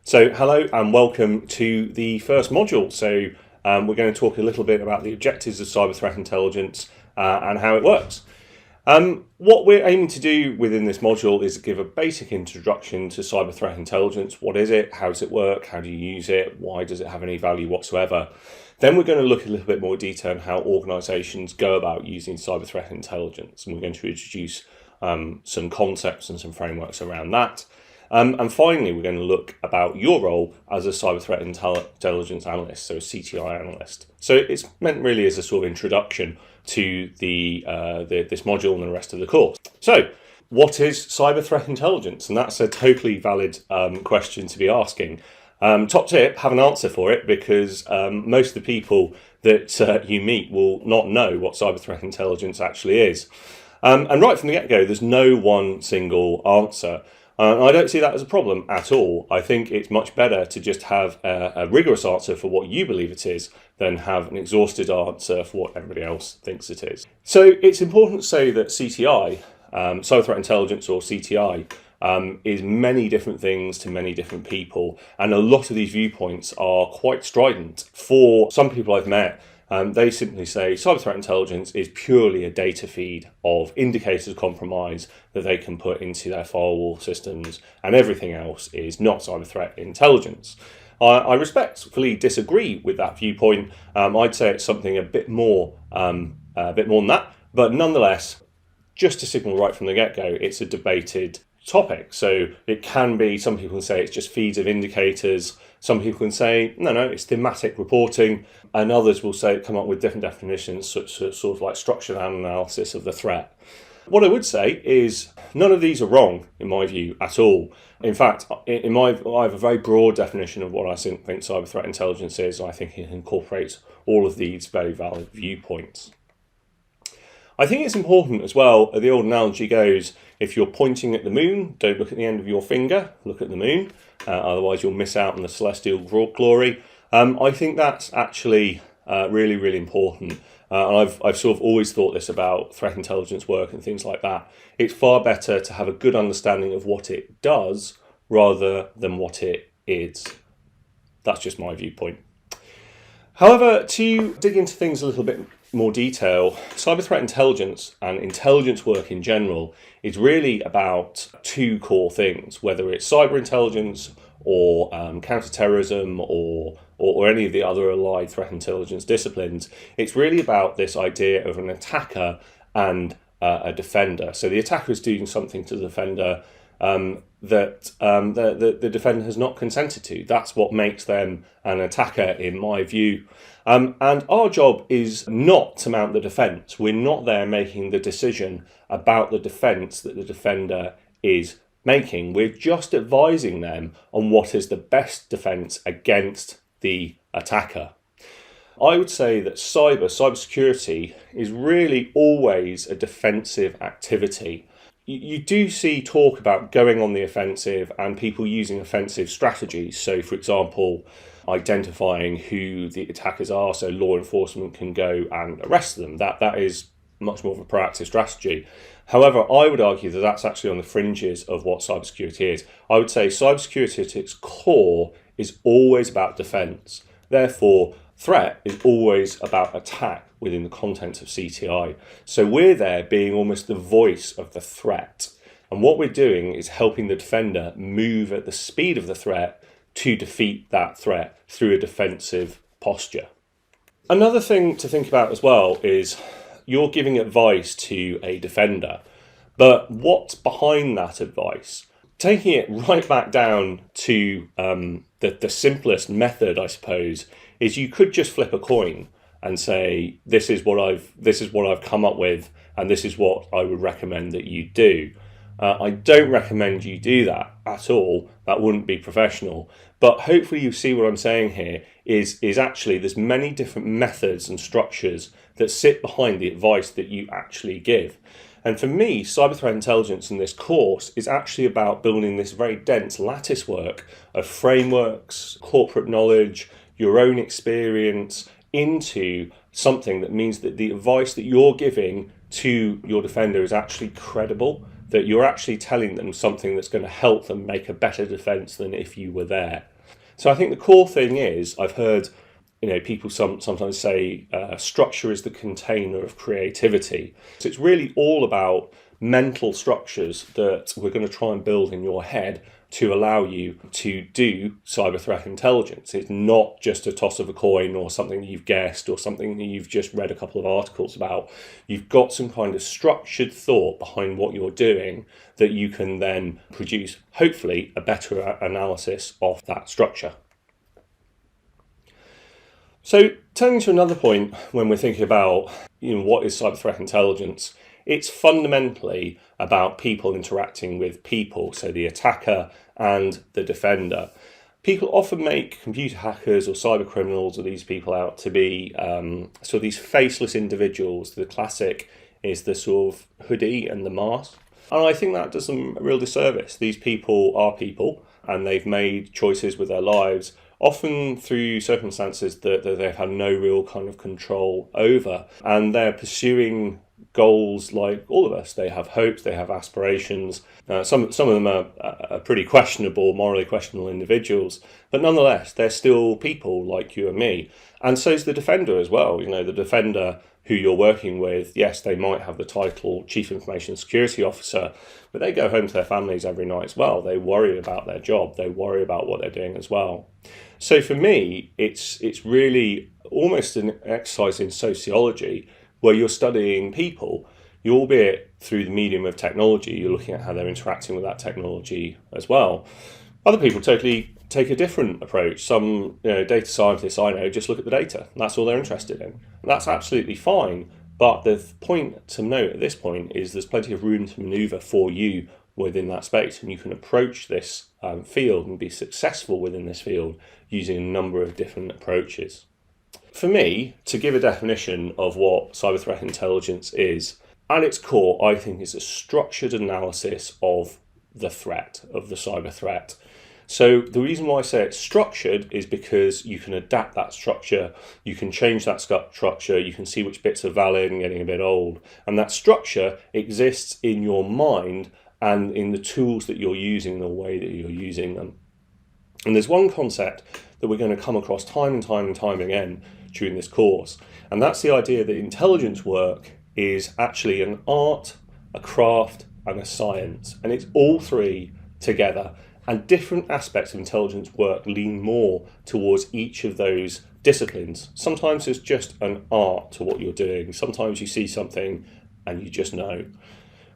So hello and welcome to the first module. We're going to talk a little bit about the objectives of cyber threat intelligence and how it works. What we're aiming to do within this module is give a basic introduction to cyber threat intelligence. What is it? How does it work? How do you use it? Why does it have any value whatsoever? Then we're going to look a little bit more detail on how organisations go about using cyber threat intelligence, and we're going to introduce some concepts and some frameworks around that. And finally, we're going to look about your role as a cyber threat intelligence analyst, so a CTI analyst. So it's meant really as a sort of introduction to this module and the rest of the course. So what is cyber threat intelligence? And that's a totally valid question to be asking. Top tip, have an answer for it, because most of the people that you meet will not know what cyber threat intelligence actually is. And right from the get-go, there's no one single answer. I don't see that as a problem at all. I think it's much better to just have a rigorous answer for what you believe it is than have an exhausted answer for what everybody else thinks it is. So it's important to say that CTI, cyber threat intelligence, or CTI, is many different things to many different people. And a lot of these viewpoints are quite strident. For some people I've met, they simply say cyber threat intelligence is purely a data feed of indicators of compromise that they can put into their firewall systems, and everything else is not cyber threat intelligence. I respectfully disagree with that viewpoint. I'd say it's something a bit more than that, but nonetheless, just to signal right from the get-go, it's a debated topic. So it can be, some people can say it's just feeds of indicators, some people can say no, it's thematic reporting, and others will say come up with different definitions, sort of like structured analysis of the threat. What I would say is none of these are wrong in my view at all. In fact, I have a very broad definition of what I think cyber threat intelligence is, and I think it incorporates all of these very valid viewpoints. I think it's important as well, the old analogy goes, if you're pointing at the moon, don't look at the end of your finger, look at the moon, otherwise you'll miss out on the celestial glory. I think that's actually really, really important. And I've sort of always thought this about threat intelligence work and things like that. It's far better to have a good understanding of what it does rather than what it is. That's just my viewpoint. However, to dig into things a little bit more detail, cyber threat intelligence and intelligence work in general is really about two core things, whether it's cyber intelligence or counterterrorism or any of the other allied threat intelligence disciplines. It's really about this idea of an attacker and a defender. So the attacker is doing something to the defender that the defender has not consented to. That's what makes them an attacker, in my view. And our job is not to mount the defence. We're not there making the decision about the defence that the defender is making. We're just advising them on what is the best defence against the attacker. I would say that cybersecurity is really always a defensive activity. You do see talk about going on the offensive and people using offensive strategies. So, for example, identifying who the attackers are so law enforcement can go and arrest them. That is much more of a proactive strategy. However, I would argue that that's actually on the fringes of what cybersecurity is. I would say cybersecurity at its core is always about defense. Therefore, threat is always about attack within the context of CTI. So we're there being almost the voice of the threat. And what we're doing is helping the defender move at the speed of the threat to defeat that threat through a defensive posture. Another thing to think about as well is you're giving advice to a defender, but what's behind that advice? Taking it right back down to the simplest method, I suppose, is you could just flip a coin and say, this is what I've come up with, and this is what I would recommend that you do. I don't recommend you do that at all. That wouldn't be professional. But hopefully you see what I'm saying here is actually there's many different methods and structures that sit behind the advice that you actually give. And for me, cyber threat intelligence in this course is actually about building this very dense lattice work of frameworks, corporate knowledge, your own experience into something that means that the advice that you're giving to your defender is actually credible, that you're actually telling them something that's going to help them make a better defense than if you were there. So I think the core thing is, I've heard people sometimes say structure is the container of creativity. So it's really all about mental structures that we're going to try and build in your head to allow you to do cyber threat intelligence. It's not just a toss of a coin or something that you've guessed or something that you've just read a couple of articles about. You've got some kind of structured thought behind what you're doing that you can then produce, hopefully, a better analysis of that structure. So turning to another point when we're thinking about what is cyber threat intelligence, it's fundamentally about people interacting with people, so the attacker and the defender. People often make computer hackers or cyber criminals or these people out to be sort of these faceless individuals. The classic is the sort of hoodie and the mask. And I think that does them a real disservice. These people are people and they've made choices with their lives, often through circumstances that they've had no real kind of control over. And they're pursuing goals like all of us. They have hopes, they have aspirations. Some of them are pretty questionable, morally questionable individuals, but nonetheless, they're still people like you and me. And so is the defender as well. The defender who you're working with, yes, they might have the title Chief Information Security Officer, but they go home to their families every night as well. They worry about their job. They worry about what they're doing as well. So for me, it's really almost an exercise in sociology where you're studying people, albeit through the medium of technology. You're looking at how they're interacting with that technology as well. Other people totally take a different approach. Some data scientists I know just look at the data. And that's all they're interested in. And that's absolutely fine. But the point to note at this point is there's plenty of room to maneuver for you within that space. And you can approach this field and be successful within this field using a number of different approaches. For me, to give a definition of what cyber threat intelligence is, at its core, I think it's a structured analysis of the threat, of the cyber threat. So the reason why I say it's structured is because you can adapt that structure, you can change that structure, you can see which bits are valid and getting a bit old. And that structure exists in your mind and in the tools that you're using, the way that you're using them. And there's one concept that we're going to come across time and time and time again during this course, and that's the idea that intelligence work is actually an art, a craft, and a science, and it's all three together. And different aspects of intelligence work lean more towards each of those disciplines. Sometimes there's just an art to what you're doing. Sometimes you see something and you just know.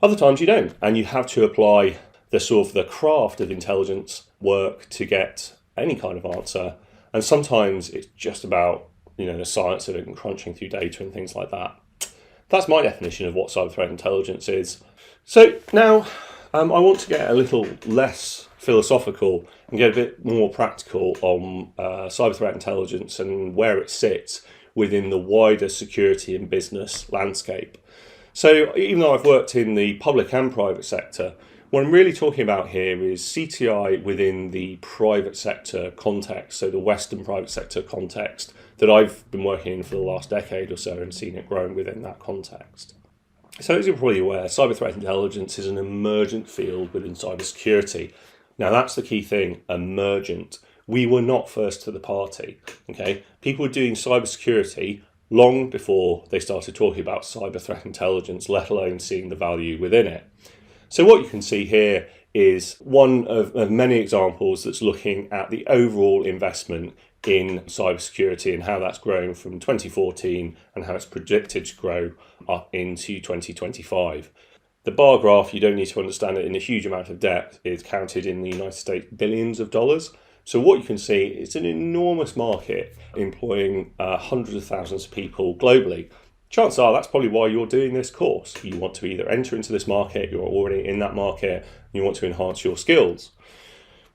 Other times you don't, and you have to apply the craft of intelligence work to get any kind of answer. And sometimes it's just about the science of it and crunching through data and things like that. That's my definition of what cyber threat intelligence is. So now I want to get a little less philosophical and get a bit more practical on cyber threat intelligence and where it sits within the wider security and business landscape. So even though I've worked in the public and private sector, what I'm really talking about here is CTI within the private sector context, so the Western private sector context that I've been working in for the last decade or so and seen it growing within that context. So as you're probably aware, cyber threat intelligence is an emergent field within cybersecurity. Now that's the key thing, emergent. We were not first to the party, okay? People were doing cybersecurity long before they started talking about cyber threat intelligence, let alone seeing the value within it. So what you can see here is one of many examples that's looking at the overall investment in cybersecurity and how that's grown from 2014 and how it's predicted to grow up into 2025. The bar graph, you don't need to understand it in a huge amount of depth, is counted in the United States billions of dollars. So what you can see is an enormous market employing hundreds of thousands of people globally. Chances are that's probably why you're doing this course. You want to either enter into this market, you're already in that market, and you want to enhance your skills.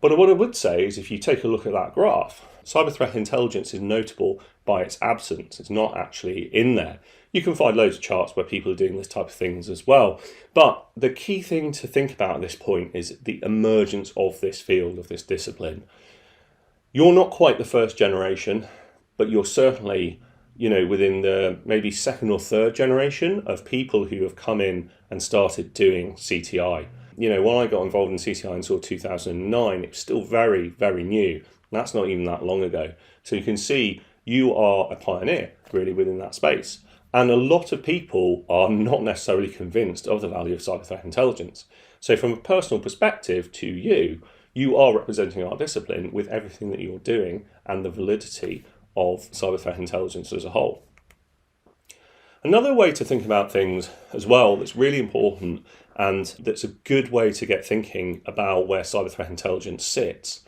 But what I would say is if you take a look at that graph, cyber threat intelligence is notable by its absence. It's not actually in there. You can find loads of charts where people are doing this type of things as well. But the key thing to think about at this point is the emergence of this field, of this discipline. You're not quite the first generation, but you're certainly within the maybe second or third generation of people who have come in and started doing CTI. When I got involved in CTI in sort of 2009, it was still very, very new. That's not even that long ago. So you can see you are a pioneer really within that space. And a lot of people are not necessarily convinced of the value of cyber threat intelligence. So from a personal perspective to you, you are representing our discipline with everything that you're doing and the validity of cyber threat intelligence as a whole. Another way to think about things as well that's really important, and that's a good way to get thinking about where cyber threat intelligence sits,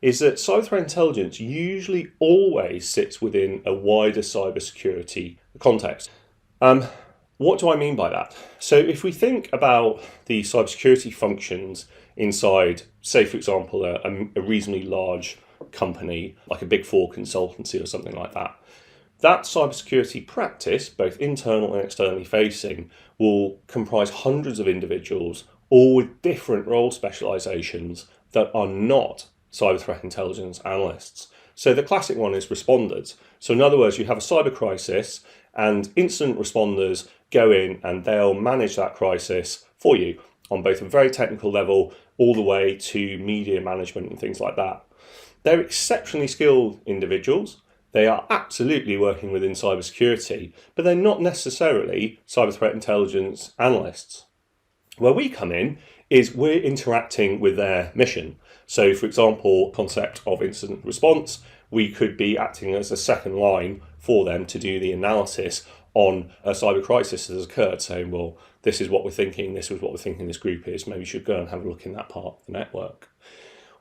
is that cyber threat intelligence usually always sits within a wider cybersecurity context. What do I mean by that? So if we think about the cybersecurity functions inside, say for example, a reasonably large company, like a Big Four consultancy or something like that, that cybersecurity practice, both internal and externally facing, will comprise hundreds of individuals, all with different role specializations that are not cyber threat intelligence analysts. So the classic one is responders. So in other words, you have a cyber crisis and incident responders go in and they'll manage that crisis for you on both a very technical level all the way to media management and things like that. They're exceptionally skilled individuals. They are absolutely working within cybersecurity, but they're not necessarily cyber threat intelligence analysts. Where we come in is we're interacting with their mission. So for example, concept of incident response, we could be acting as a second line for them to do the analysis on a cyber crisis that has occurred, saying, well, this is what we're thinking, this is what we're thinking this group is, maybe you should go and have a look in that part of the network.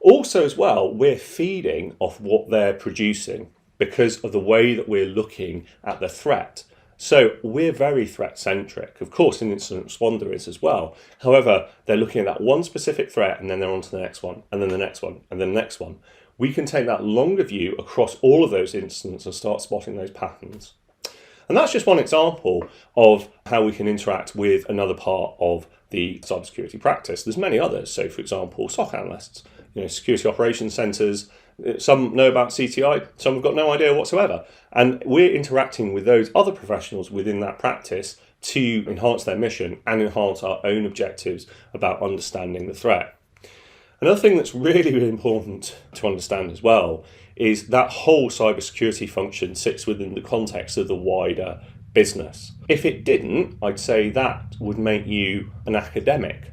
Also as well, we're feeding off what they're producing because of the way that we're looking at the threat. So we're very threat centric. Of course, an incident responder is as well. However, they're looking at that one specific threat and then they're on to the next one, and then the next one, and then the next one. We can take that longer view across all of those incidents and start spotting those patterns. And that's just one example of how we can interact with another part of the cybersecurity practice. There's many others. So for example, SOC analysts, security operations centers, some know about CTI, some have got no idea whatsoever. And we're interacting with those other professionals within that practice to enhance their mission and enhance our own objectives about understanding the threat. Another thing that's really, really important to understand as well is that whole cybersecurity function sits within the context of the wider business. If it didn't, I'd say that would make you an academic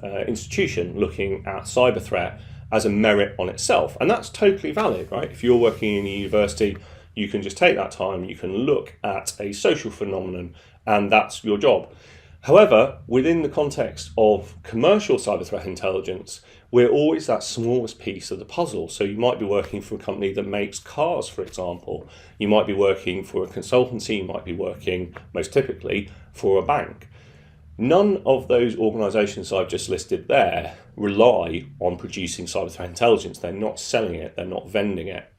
institution looking at cyber threat as a merit on itself. And that's totally valid, right? If you're working in a university, you can just take that time, you can look at a social phenomenon, and that's your job. However, within the context of commercial cyber threat intelligence, we're always that smallest piece of the puzzle. So you might be working for a company that makes cars, for example. You might be working for a consultancy, you might be working, most typically, for a bank. None of those organisations I've just listed there rely on producing cyber threat intelligence. They're not selling it, they're not vending it.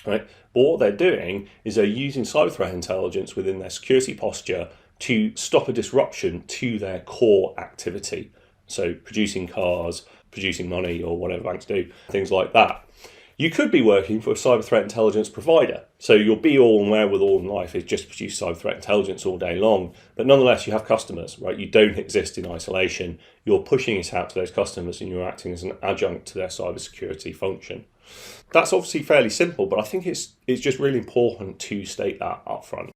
Right? But what they're doing is they're using cyber threat intelligence within their security posture to stop a disruption to their core activity. So producing cars, producing money, or whatever banks do, things like that. You could be working for a cyber threat intelligence provider. So your be all and wherewithal in life is just produce cyber threat intelligence all day long. But nonetheless, you have customers, right? You don't exist in isolation. You're pushing it out to those customers and you're acting as an adjunct to their cybersecurity function. That's obviously fairly simple, but I think it's just really important to state that up front.